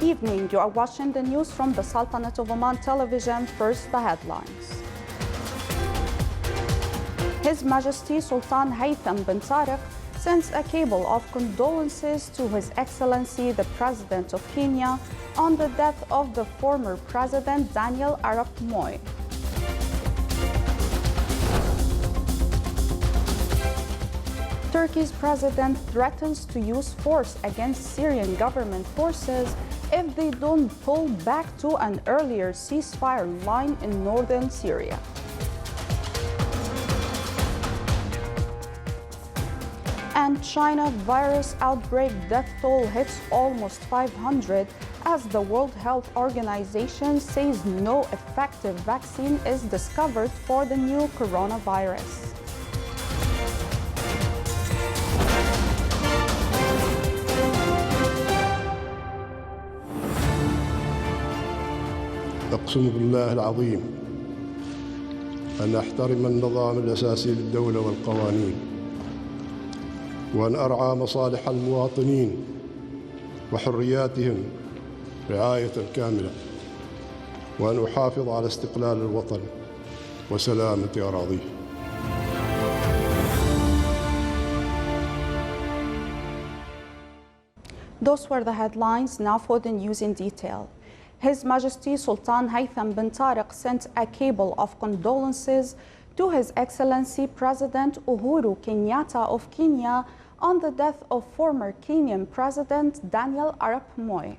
evening. You are watching the news from the Sultanate of Oman television. First, the headlines. His Majesty Sultan Haytham bin Tariq sends a cable of condolences to His Excellency the President of Kenya on the death of the former President Daniel Arap Moi. Turkey's president threatens to use force against Syrian government forces if they don't pull back to an earlier ceasefire line in northern Syria. And China virus outbreak death toll hits almost 500 as the World Health Organization says no effective vaccine is discovered for the new coronavirus. أقسم بالله العظيم أن أحترم النظام الأساسي للدولة والقوانين وأن أرعى مصالح المواطنين وحرياتهم رعاية كاملة وأن أحافظ على استقلال الوطن وسلامة أراضيه. Those were the headlines. Now for the news in detail. His Majesty Sultan Haytham bin Tariq sent a cable of condolences to His Excellency President Uhuru Kenyatta of Kenya on the death of former Kenyan President Daniel Arap Moi.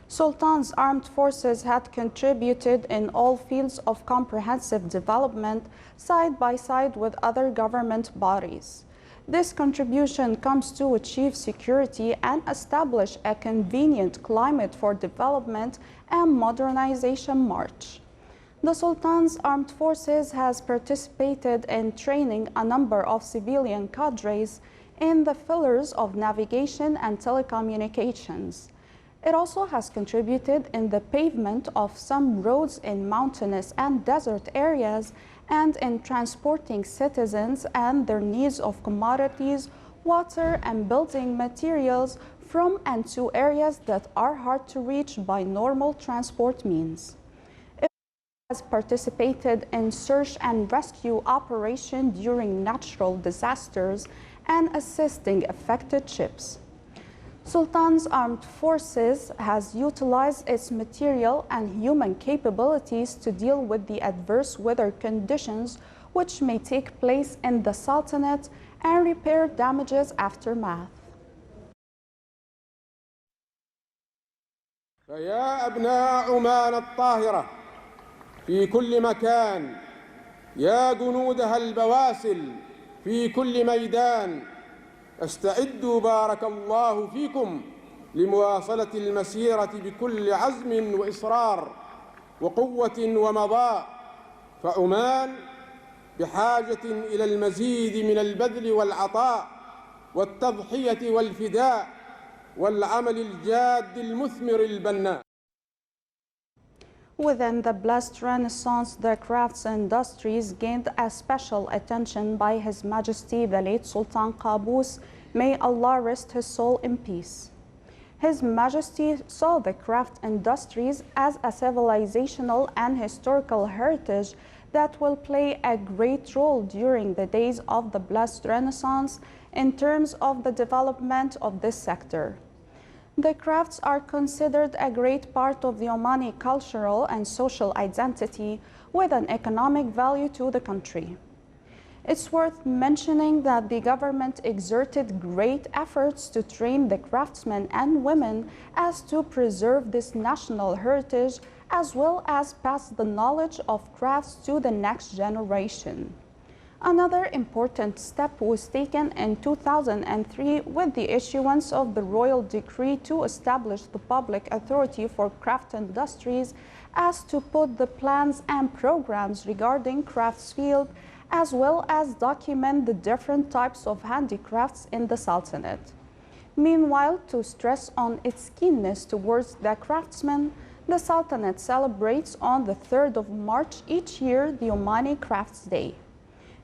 Sultan's armed forces had contributed in all fields of comprehensive development side by side with other government bodies. This contribution comes to achieve security and establish a convenient climate for development and modernization march. The Sultan's armed forces has participated in training a number of civilian cadres in the pillars of navigation and telecommunications. It also has contributed in the pavement of some roads in mountainous and desert areas and in transporting citizens and their needs of commodities, water and building materials from and to areas that are hard to reach by normal transport means. It has participated in search and rescue operations during natural disasters and assisting affected ships. Sultan's armed forces has utilized its material and human capabilities to deal with the adverse weather conditions which may take place in the Sultanate and repair damages aftermath. فيا أبناء عمان الطاهرة في كل مكان، يا جنودها البواسل في كل ميدان، استعدوا بارك الله فيكم لمواصلة المسيرة بكل عزم وإصرار وقوة ومضاء، فعمان بحاجة إلى المزيد من البذل والعطاء والتضحية والفداء والعمل الجاد المثمر البناء. Within the blessed Renaissance, the crafts industries gained a special attention by His Majesty the late Sultan Qaboos. May Allah rest his soul in peace. His Majesty saw the craft industries as a civilizational and historical heritage that will play a great role during the days of the blessed Renaissance in terms of the development of this sector. The crafts are considered a great part of the Omani cultural and social identity with an economic value to the country. It's worth mentioning that the government exerted great efforts to train the craftsmen and women as to preserve this national heritage as well as pass the knowledge of crafts to the next generation. Another important step was taken in 2003 with the issuance of the royal decree to establish the Public Authority for Craft Industries as to put the plans and programs regarding crafts field as well as document the different types of handicrafts in the Sultanate. Meanwhile, to stress on its keenness towards the craftsmen, the Sultanate celebrates on the 3rd of March each year the Omani Crafts Day.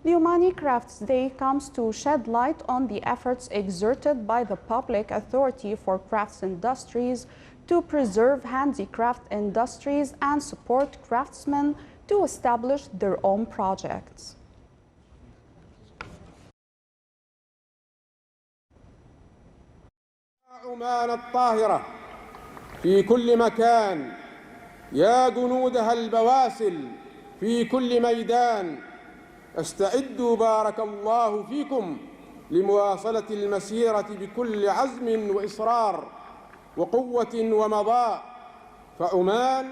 The Omani Crafts Day comes to shed light on the efforts exerted by the Public Authority for Crafts Industries to preserve handicraft industries and support craftsmen to establish their own projects. عمان الطاهرة في كل مكان، يا جنودها البواسل في كل ميدان، استعدوا بارك الله فيكم لمواصلة المسيرة بكل عزم وإصرار وقوة ومضاء، فعمان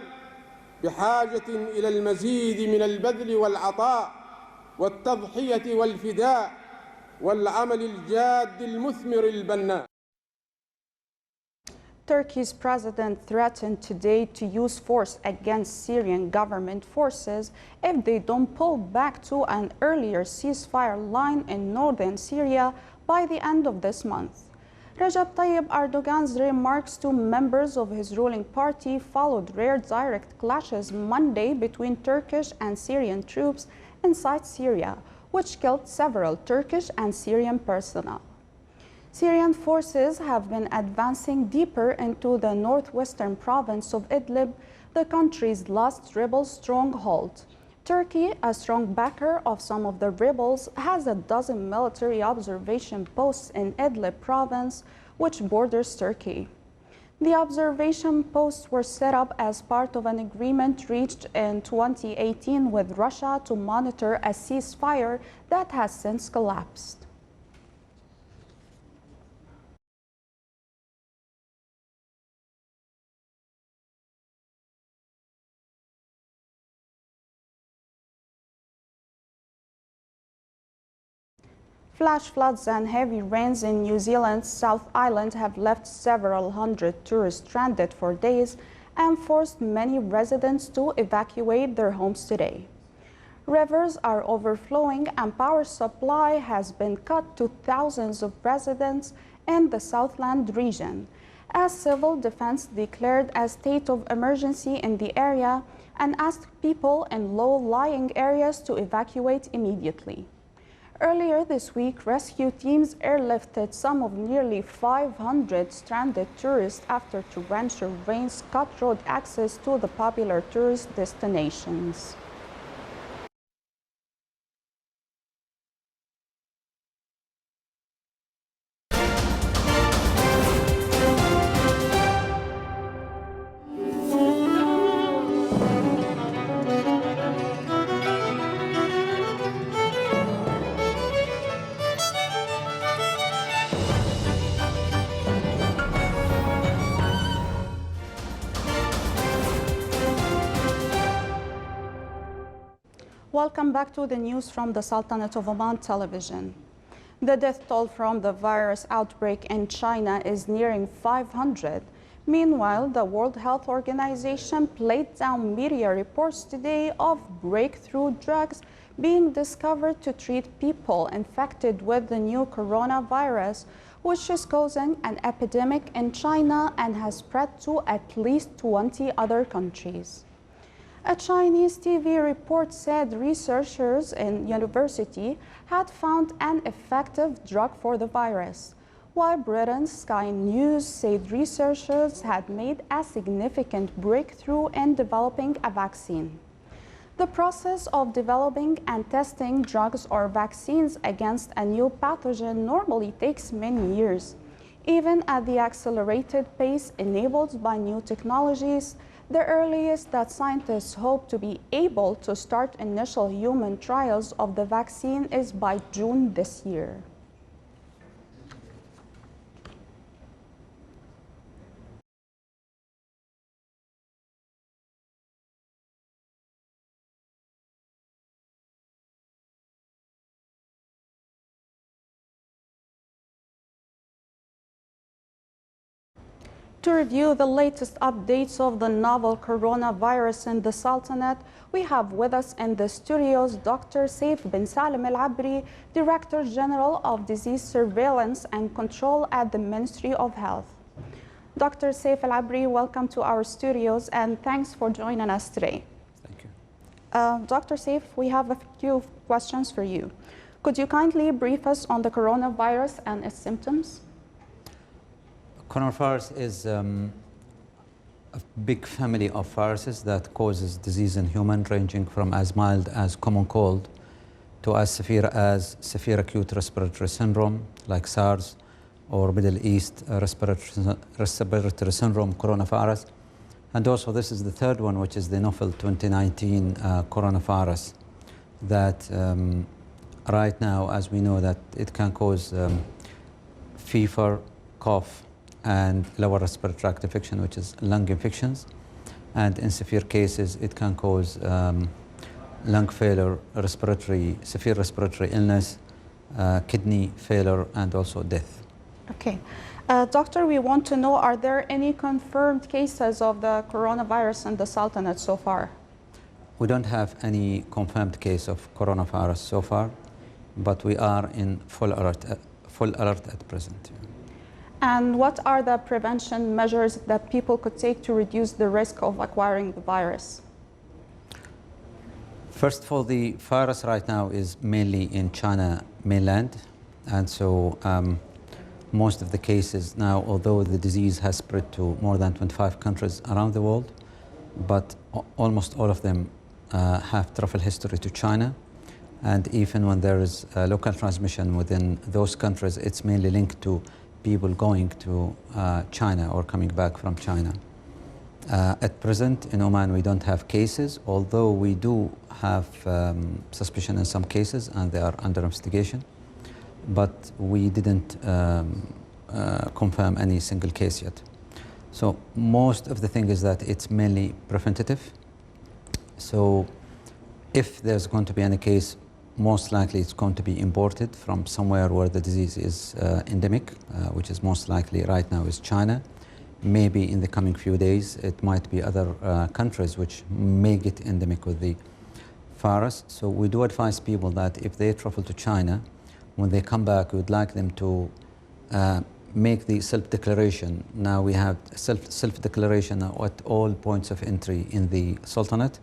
بحاجة إلى المزيد من البذل والعطاء والتضحية والفداء والعمل الجاد المثمر البناء. Turkey's president threatened today to use force against Syrian government forces if they don't pull back to an earlier ceasefire line in northern Syria by the end of this month. Recep Tayyip Erdogan's remarks to members of his ruling party followed rare direct clashes Monday between Turkish and Syrian troops inside Syria, which killed several Turkish and Syrian personnel. Syrian forces have been advancing deeper into the northwestern province of Idlib, the country's last rebel stronghold. Turkey, a strong backer of some of the rebels, has a dozen military observation posts in Idlib province, which borders Turkey. The observation posts were set up as part of an agreement reached in 2018 with Russia to monitor a ceasefire that has since collapsed. Flash floods and heavy rains in New Zealand's South Island have left several hundred tourists stranded for days and forced many residents to evacuate their homes today. Rivers are overflowing and power supply has been cut to thousands of residents in the Southland region, as civil defense declared a state of emergency in the area and asked people in low-lying areas to evacuate immediately. Earlier this week, rescue teams airlifted some of nearly 500 stranded tourists after torrential rains cut road access to the popular tourist destinations. Welcome back to the news from the Sultanate of Oman television. The death toll from the virus outbreak in China is nearing 500. Meanwhile, the World Health Organization played down media reports today of breakthrough drugs being discovered to treat people infected with the new coronavirus, which is causing an epidemic in China and has spread to at least 20 other countries. A Chinese TV report said researchers in university had found an effective drug for the virus, while Britain's Sky News said researchers had made a significant breakthrough in developing a vaccine. The process of developing and testing drugs or vaccines against a new pathogen normally takes many years. Even at the accelerated pace enabled by new technologies, the earliest that scientists hope to be able to start initial human trials of the vaccine is by June this year. To review the latest updates of the novel coronavirus in the Sultanate, we have with us in the studios Dr. Saif bin Salim Al-Abri, Director General of Disease Surveillance and Control at the Ministry of Health. Dr. Saif Al-Abri, welcome to our studios and thanks for joining us today. Thank you. Dr. Saif, we have a few questions for you. Could you kindly brief us on the coronavirus and its symptoms? Coronavirus is a big family of viruses that causes disease in humans, ranging from as mild as common cold to as severe acute respiratory syndrome like SARS, or Middle East respiratory syndrome coronavirus. And also this is the third one, which is the novel 2019 coronavirus that right now, as we know, that it can cause fever, cough, and lower respiratory tract infection, which is lung infections. And in severe cases, it can cause lung failure, severe respiratory illness, kidney failure, and also death. Okay. Doctor, we want to know, are there any confirmed cases of the coronavirus in the Sultanate so far? We don't have any confirmed case of coronavirus so far, but we are in full alert at present. And what are the prevention measures that people could take to reduce the risk of acquiring the virus? First of all, the virus right now is mainly in China mainland, and so most of the cases now, although the disease has spread to more than 25 countries around the world, but almost all of them have travel history to China. And even when there is local transmission within those countries, it's mainly linked to people going to China or coming back from China. At present in Oman we don't have cases, although we do have suspicion in some cases and they are under investigation, but we didn't confirm any single case yet. So most of the thing is that it's mainly preventative. So if there's going to be any case, most likely it's going to be imported from somewhere where the disease is endemic, which is most likely right now is China. Maybe in the coming few days it might be other countries which may get endemic with the virus. So we do advise people that if they travel to China, when they come back, we would like them to make the self-declaration. Now we have self-declaration at all points of entry in the Sultanate.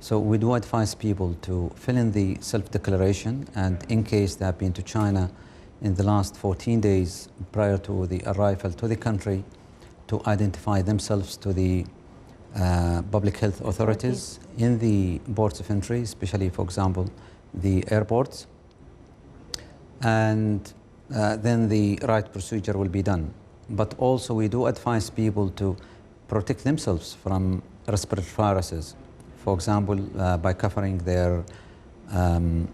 So we do advise people to fill in the self-declaration, and in case they have been to China in the last 14 days prior to the arrival to the country, to identify themselves to the public health authorities in the ports of entry, especially, for example, the airports. And then the right procedure will be done. But also we do advise people to protect themselves from respiratory viruses. For example, by covering their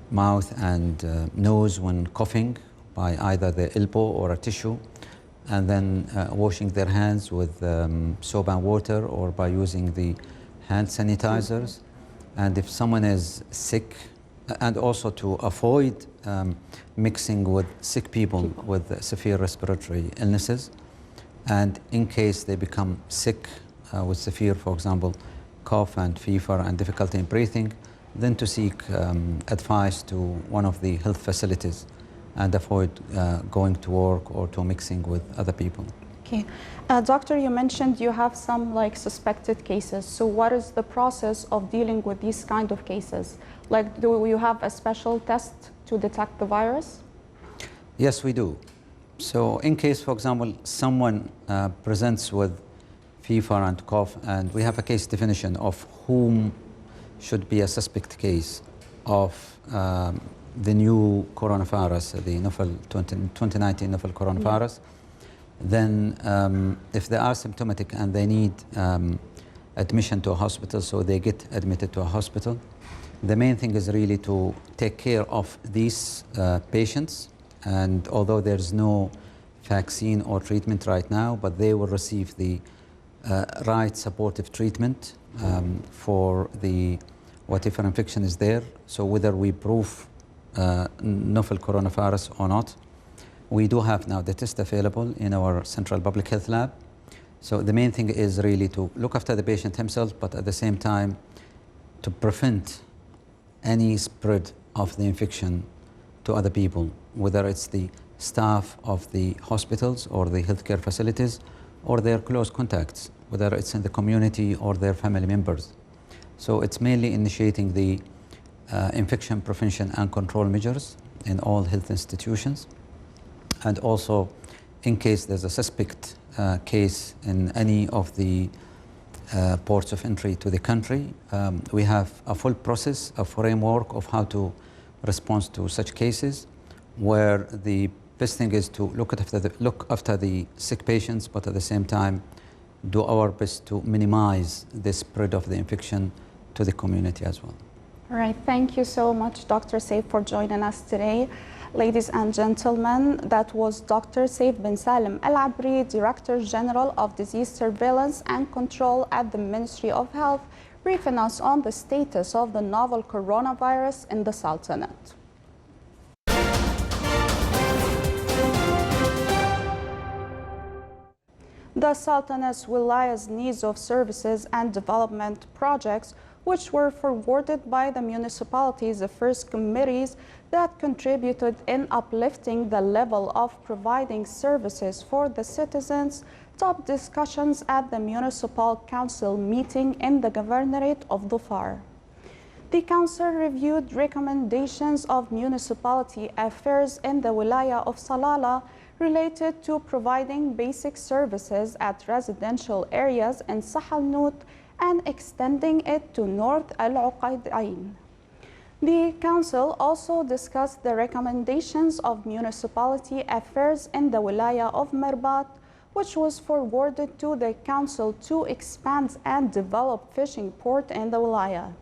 mouth and nose when coughing by either the elbow or a tissue, and then washing their hands with soap and water, or by using the hand sanitizers. And if someone is sick, and also to avoid mixing with sick people with severe respiratory illnesses. And in case they become sick with severe, for example, cough and fever and difficulty in breathing, then to seek advice to one of the health facilities and avoid going to work or to mixing with other people. Okay. Doctor, you mentioned you have some suspected cases. So what is the process of dealing with these kind of cases? Like, do you have a special test to detect the virus? Yes, we do. So in case, for example, someone presents with fever and cough, and we have a case definition of whom should be a suspect case of the new coronavirus, the novel 2019 novel coronavirus. Then if they are symptomatic and they need admission to a hospital, so they get admitted to a hospital. The main thing is really to take care of these patients, and although there's no vaccine or treatment right now, but they will receive the right supportive treatment for the whatever infection is there. So whether we prove novel coronavirus or not, we do have now the test available in our central public health lab. So the main thing is really to look after the patient himself, but at the same time to prevent any spread of the infection to other people, whether it's the staff of the hospitals or the healthcare facilities or their close contacts, whether it's in the community or their family members. So it's mainly initiating the infection prevention and control measures in all health institutions, and also in case there's a suspect case in any of the ports of entry to the country, we have a full process, a framework of how to respond to such cases, where the best thing is to look after the sick patients, but at the same time do our best to minimize the spread of the infection to the community as well. All right, thank you so much, Dr. Saif, for joining us today. Ladies and gentlemen, that was Dr. Saif bin Salim Al-Abri, Director General of Disease Surveillance and Control at the Ministry of Health, briefing us on the status of the novel coronavirus in the Sultanate. The Sultanate's Wilaya's needs of services and development projects, which were forwarded by the municipality's affairs committees that contributed in uplifting the level of providing services for the citizens, top discussions at the Municipal Council meeting in the Governorate of Dhofar. The Council reviewed recommendations of municipality affairs in the Wilaya of Salalah related to providing basic services at residential areas in Sahal Nout and extending it to North Al-Uqaydain. The Council also discussed the recommendations of Municipality Affairs in the Wilaya of Mirbat, which was forwarded to the Council to expand and develop fishing port in the Wilaya.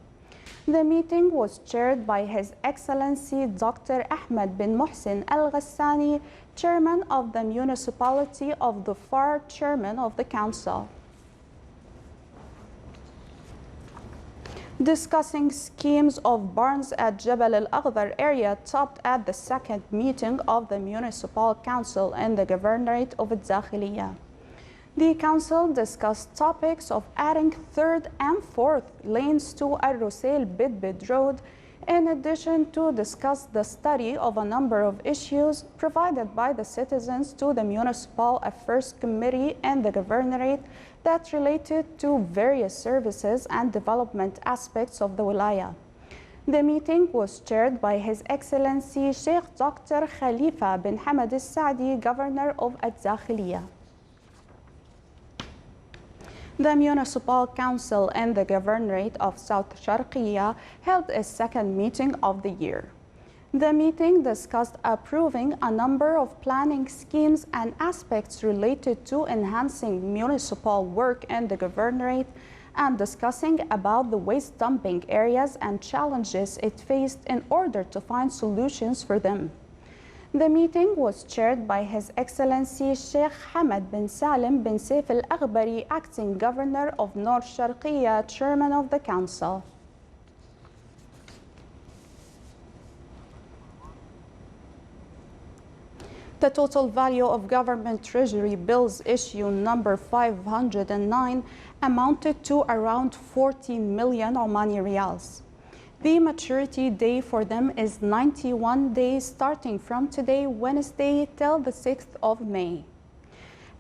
The meeting was chaired by His Excellency Dr. Ahmed bin Muhsin Al-Ghassani, Chairman of the Municipality of Dhofar, Chairman of the Council. Discussing schemes of barns at Jabal al-Akhdar area topped at the second meeting of the Municipal Council in the Governorate of Dakhiliya. The Council discussed topics of adding third and fourth lanes to Al-Rusail Bidbid Road, in addition to discuss the study of a number of issues provided by the citizens to the Municipal Affairs Committee and the Governorate that related to various services and development aspects of the Wilaya. The meeting was chaired by His Excellency Sheikh Dr. Khalifa bin Hamad al-Saadi, Governor of Al-Dakhiliya. The Municipal Council and the Governorate of South Sharqiya held a second meeting of the year. The meeting discussed approving a number of planning schemes and aspects related to enhancing municipal work in the Governorate and discussing about the waste dumping areas and challenges it faced in order to find solutions for them. The meeting was chaired by His Excellency Sheikh Hamad bin Salim bin Saif Al-Aghbari, Acting Governor of North Sharqiya, Chairman of the Council. The total value of government treasury bills issue number 509 amounted to around 14 million Omani Riyals. The maturity day for them is 91 days starting from today, Wednesday, till the 6th of May.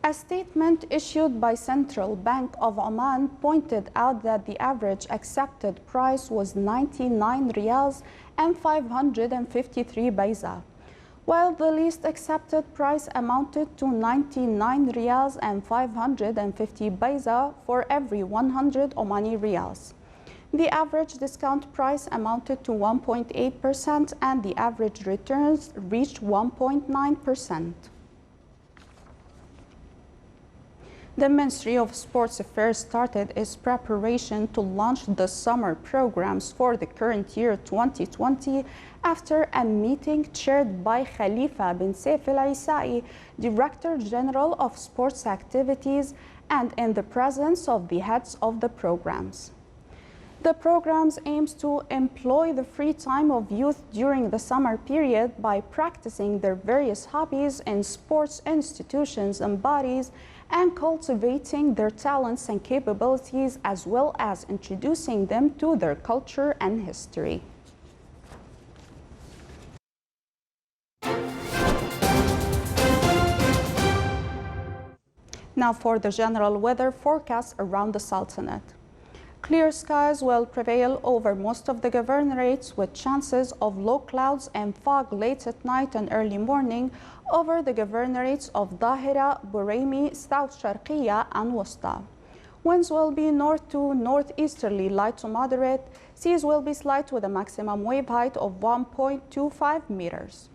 A statement issued by Central Bank of Oman pointed out that the average accepted price was 99 Riyals and 553 Bayza, while the least accepted price amounted to 99 Riyals and 550 Bayza for every 100 Omani Riyals. The average discount price amounted to 1.8% and the average returns reached 1.9%. The Ministry of Sports Affairs started its preparation to launch the summer programs for the current year 2020 after a meeting chaired by Khalifa bin Saif Al-Isai, Director General of Sports Activities, and in the presence of the heads of the programs. The programs aims to employ the free time of youth during the summer period by practicing their various hobbies in sports institutions and bodies and cultivating their talents and capabilities, as well as introducing them to their culture and history. Now for the general weather forecast around the Sultanate. Clear skies will prevail over most of the governorates with chances of low clouds and fog late at night and early morning over the governorates of Dahira, Buraimi, South Sharqiya and Wusta. Winds will be north to northeasterly light to moderate. Seas will be slight with a maximum wave height of 1.25 meters.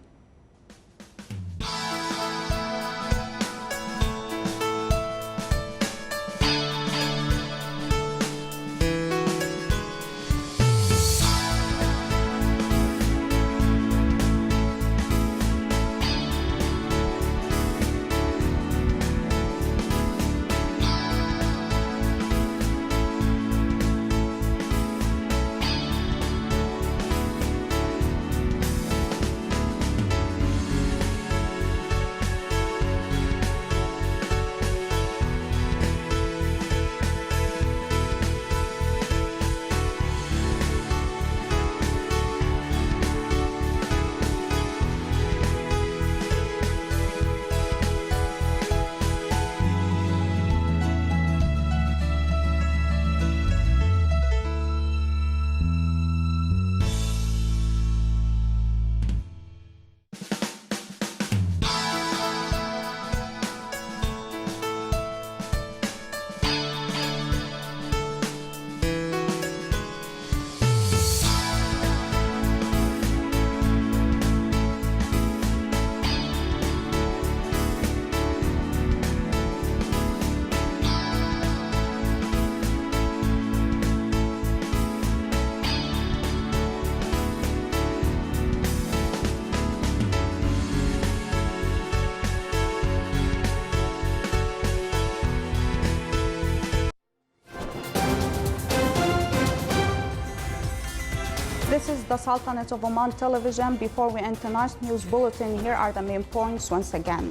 This is the Sultanate of Oman television. Before we enter tonight's news bulletin, here are the main points once again.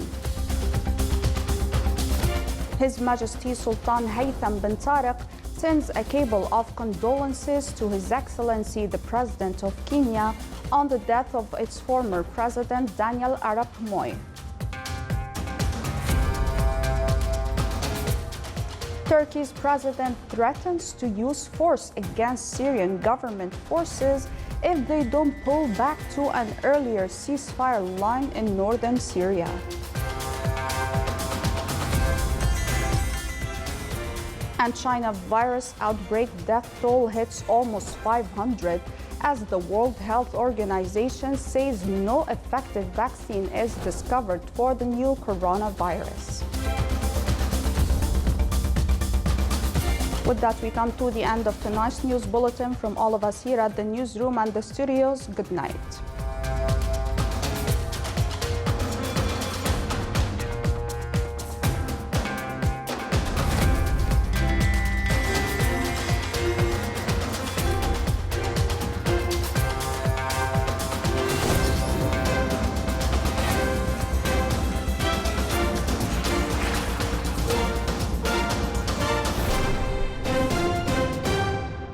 His Majesty Sultan Haytham bin Tariq sends a cable of condolences to His Excellency the President of Kenya on the death of its former President Daniel Arap Moi. Turkey's president threatens to use force against Syrian government forces if they don't pull back to an earlier ceasefire line in northern Syria. And China virus outbreak death toll hits almost 500 as the World Health Organization says no effective vaccine is discovered for the new coronavirus. With that, we come to the end of tonight's news bulletin. From all of us here at the newsroom and the studios, good night.